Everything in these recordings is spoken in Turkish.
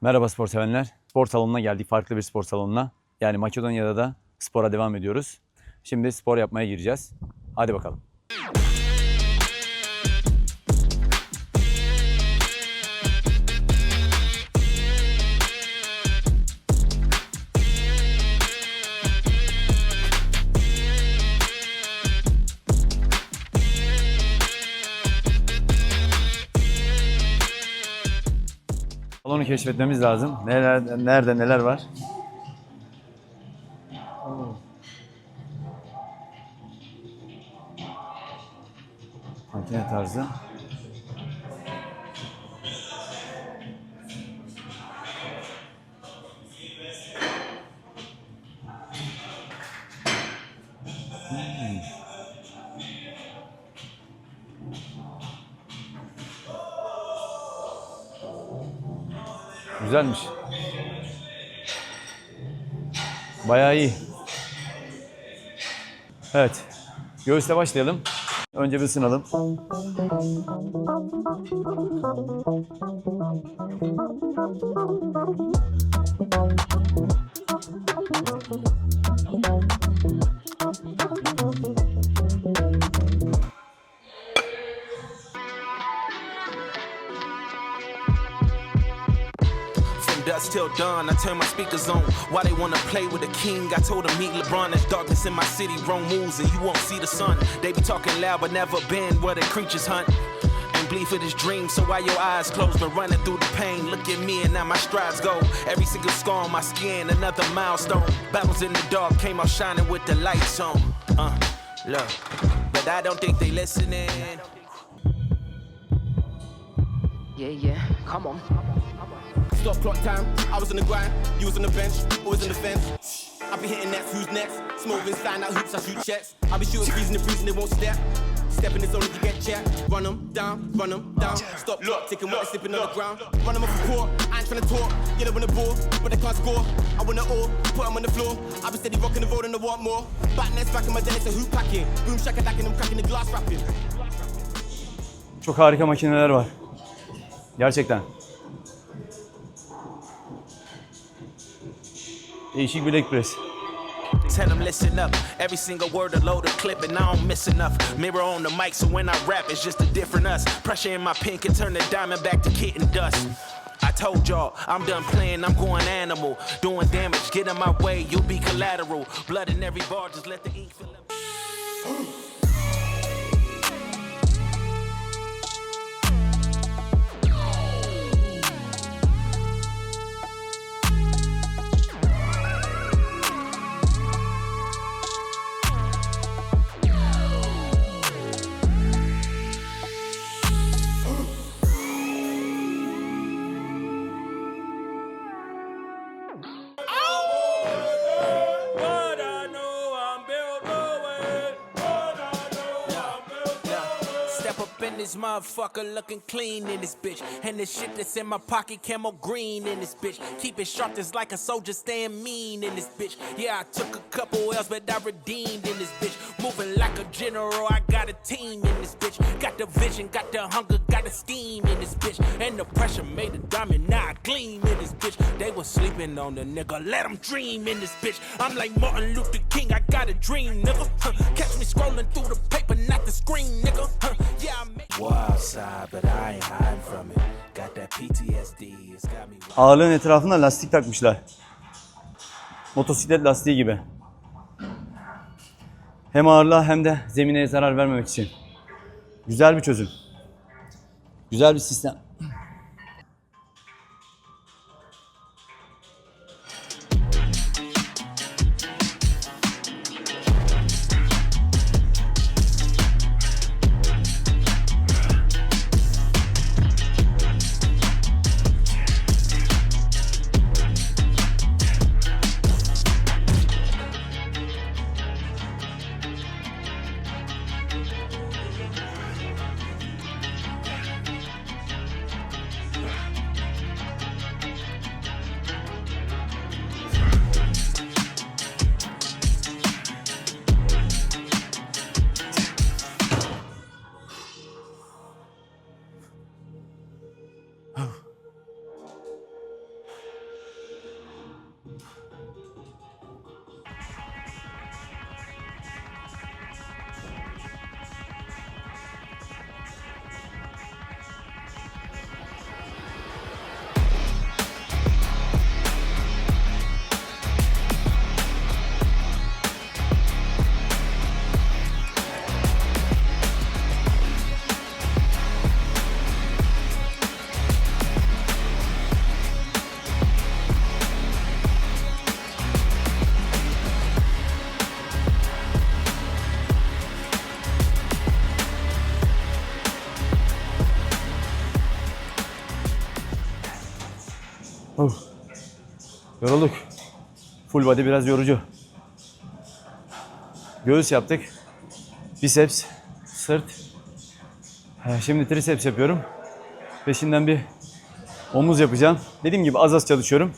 Merhaba spor sevenler. Spor salonuna geldik. Farklı bir spor salonuna. Yani Makedonya'da da spora devam ediyoruz. Şimdi spor yapmaya gireceğiz. Hadi bakalım. Salonu keşfetmemiz lazım. Nerede neler var? Makine tarzı. Güzelmiş. Bayağı iyi. Evet. Göğüsle başlayalım. Önce bir ısınalım. Dusk till dawn, I turn my speakers on. Why they wanna play with the king? I told them meet LeBron. There's darkness in my city, wrong moves, and you won't see the sun. They be talking loud, but never been where the creatures hunt. And bleed for this dream, so why your eyes closed? Been running through the pain. Look at me, and now my strides go. Every single scar on my skin, another milestone. Battles in the dark, came out shining with the lights on. Look, but I don't think they listening. Yeah, come on. Stop clock time, I was on the grind, you was on the bench, always on the fence. I be hitting nets, who's next? Smoking, sign out hoops, I shoot checks. I be shooting threes in the breeze and they won't step. Stepping the zone if you get checked. Run them down. Stop clock, taking what they're slipping on the ground. Run them off the court, I ain't tryna talk. Yeah, they win the ball, but they can't score. I win it all, put them on the floor. I be steady rocking the road and I want more. Back nets back in my den, it's a hoop packing. Boom shaka and I'm cracking the glass wrapping. Çok harika makineler var. Gerçekten. Değişik bir leg press. Tell them listen up, every single word a load of clip and I don't miss enough. Mirror on the mic so when I rap it's just a different us. Pressure in my pen can turn the diamond back to kitten dust. I told y'all, I'm done playing, I'm going animal. Doing damage, get in my way, you'll be collateral. Blood in every bar, just let the ink fill up. This motherfucker looking clean in this bitch. And the shit that's in my pocket, camo green in this bitch. Keep it sharp just like a soldier, staying mean in this bitch. Yeah, I took a couple L's, but I redeemed in this bitch. Moving like a general, I got a team in this bitch. Got the vision, got the hunger, got the steam in this bitch. And the pressure made a diamond, now I gleam in this bitch. They was sleeping on the nigga, let them dream in this bitch. I'm like Martin Luther King, I got a dream, nigga. Catch me scrolling through the paper, not the screen, nigga. Yeah, I made outside, but I ain't hiding from it. Got that PTSD. It's got me. Ağırlığın etrafına lastik takmışlar. Motosiklet lastiği gibi. Hem ağırlığa hem de zemine zarar vermemek için. Güzel bir çözüm. Güzel bir sistem. Yorulduk. Full body biraz yorucu. Göğüs yaptık. Biceps, sırt. Şimdi triceps yapıyorum. Peşinden bir omuz yapacağım. Dediğim gibi az az çalışıyorum.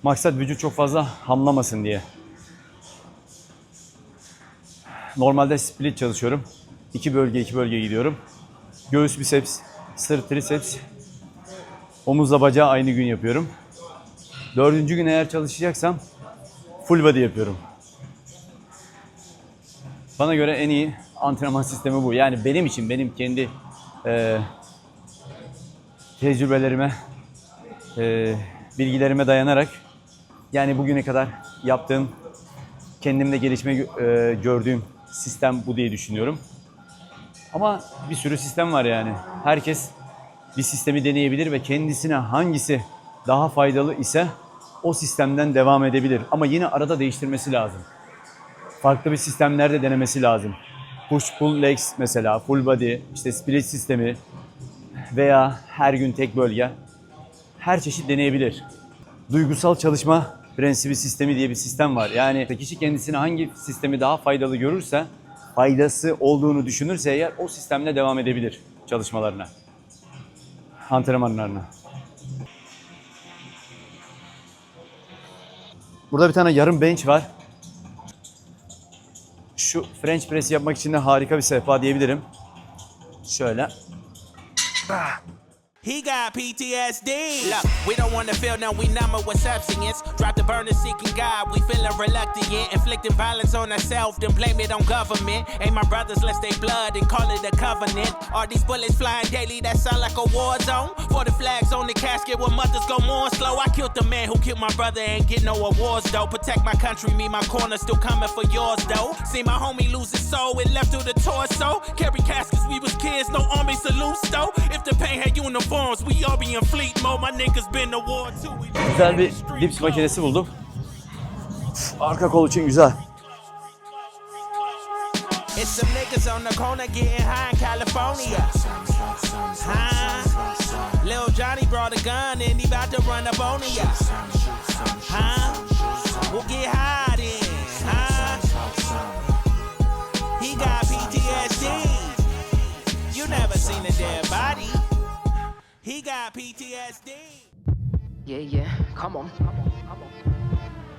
Maksat vücut çok fazla hamlamasın diye. Normalde split çalışıyorum. 2 bölge gidiyorum. Göğüs, biceps, sırt, triceps, omuzla bacağı aynı gün yapıyorum. 4. gün eğer çalışacaksam full body yapıyorum. Bana göre en iyi antrenman sistemi bu. Yani benim için, benim kendi tecrübelerime, bilgilerime dayanarak, yani bugüne kadar yaptığım, kendimde gelişme gördüğüm sistem bu diye düşünüyorum. Ama bir sürü sistem var yani. Herkes bir sistemi deneyebilir ve kendisine hangisi daha faydalı ise o sistemden devam edebilir. Ama yine arada değiştirmesi lazım. Farklı bir sistemlerde denemesi lazım. Push pull legs mesela, full body, işte split sistemi veya her gün tek bölge. Her çeşit deneyebilir. Duygusal çalışma prensibi sistemi diye bir sistem var. Yani kişi kendisine hangi sistemi daha faydalı görürse, faydası olduğunu düşünürse eğer o sistemle devam edebilir çalışmalarına, antrenmanlarına. Burada bir tane yarım bench var. Şu French press yapmak için de harika bir sehpa diyebilirim. Şöyle. He got PTSD. Look, we don't want to feel no, we numb with substance. Drop the burner seeking God, we feeling reluctant. Inflicting violence on ourselves, then blame it on government. Ain't my brothers, let's stay blood and call it a covenant. Are these bullets flying daily, that sound like a war zone? For the flags on the casket where mothers go more slow. I killed the man who killed my brother, ain't get no awards though. Protect my country, me, my corner still coming for yours though. See my homie lose his soul, it left through the torso. Carry caskets, we was kids, no army salutes though. If the pain had uniform, we all be in fleet mode. My niggas been to war too. Güzel bir dips makinesi buldum. Arka kol için güzel. It's some niggas on the corner getting high in California. Huh? Lil Johnny brought a gun and he about to run up on ya. Huh? We'll get high then. Huh? He got PTSD. You never seen a dead body. He got PTSD. Yeah, come on.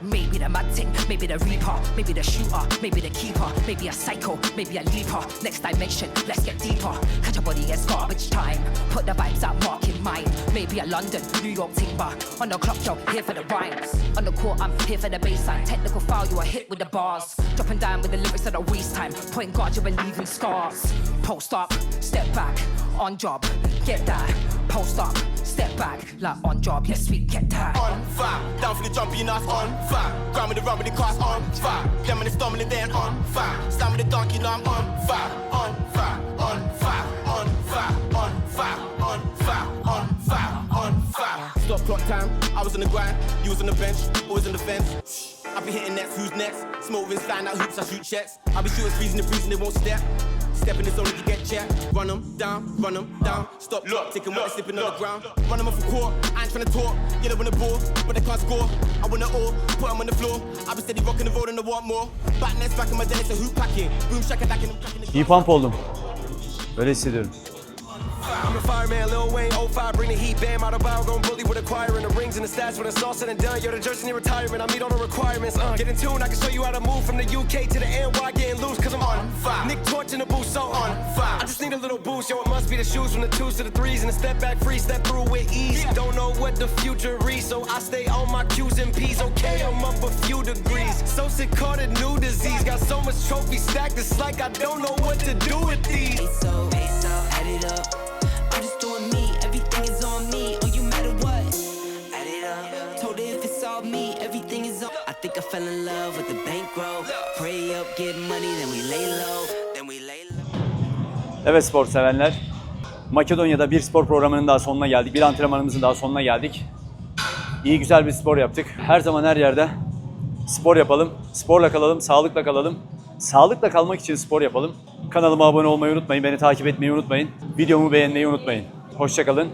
Maybe the mad thing, maybe the reaper, maybe the shooter, maybe the keeper, maybe a psycho, maybe a leaper. Next dimension, let's get deeper. Catch a body as garbage time. Put the vibes that mark in mind. Maybe a London, New York timber. On the clock, yo, here for the rhymes. On the court, I'm here for the baseline. Technical foul, you a hit with the bars. Dropping down with the lyrics at a waste time. Point guard, you've been leaving scars. Post up, step back, on job, get that. Post up, step back, like on job, yes we get that. On fire, down for the jumpy and ass on fire. Grind with the run with the cars on fire. Them and the storm and the then on fire. Stand with the donkey, now I'm on fire, on fire, on fire, on fire, on fire, on fire, on fire, on fire. Stop clock time, I was on the grind, you was on the bench, always on the fence. I be hitting nets, who's next? Smoking, sliding out hoops, I shoot checks. I be shooting threes in the breeze and they won't step. Step in the zone and you get checked. Run them down. Stop, look, taking what they're slipping on the ground. Run them off the court, I ain't tryna talk. Get up on the ball, but they can't score. I win it all, put them on the floor. I be steady rocking the road and I want more. Back nets back in my den, it's a hoop packing. Boom shaka back in them cracking the İyi pump oldum. Öyle hissediyorum. I'm a fireman, Lil Wayne, 05, bring the heat, bam, out of bound, gon' bully with acquiring the rings and the stats when it's all said and done. You're the jersey in retirement, I meet all the requirements. Get in tune, I can show you how to move from the UK to the NY, getting loose, cause I'm on fire. Nick Torch in the booth, so on fire. I just need a little boost, yo, it must be the shoes from the 2s to the 3s and the step back free, step through with ease. Don't know what the future reads, so I stay on my Q's and P's. Okay, I'm up a few degrees. So sick, caught a new disease. Got so much trophies stacked, it's like I don't know what to do with these. So, add it up. I'm just doing me, everything is on me. Oh, you matter what? Add it up. Told her if it's all me, everything is on. I think I fell in love with the bankroll. Pray up, get money, then we lay low. Evet spor sevenler. Makedonya'da bir spor programının daha sonuna geldik. Bir antrenmanımızın daha sonuna geldik. İyi güzel bir spor yaptık. Her zaman her yerde spor yapalım. Sporla kalalım, sağlıkla kalalım. Sağlıkla kalmak için spor yapalım. Kanalıma abone olmayı unutmayın. Beni takip etmeyi unutmayın. Videomu beğenmeyi unutmayın. Hoşça kalın.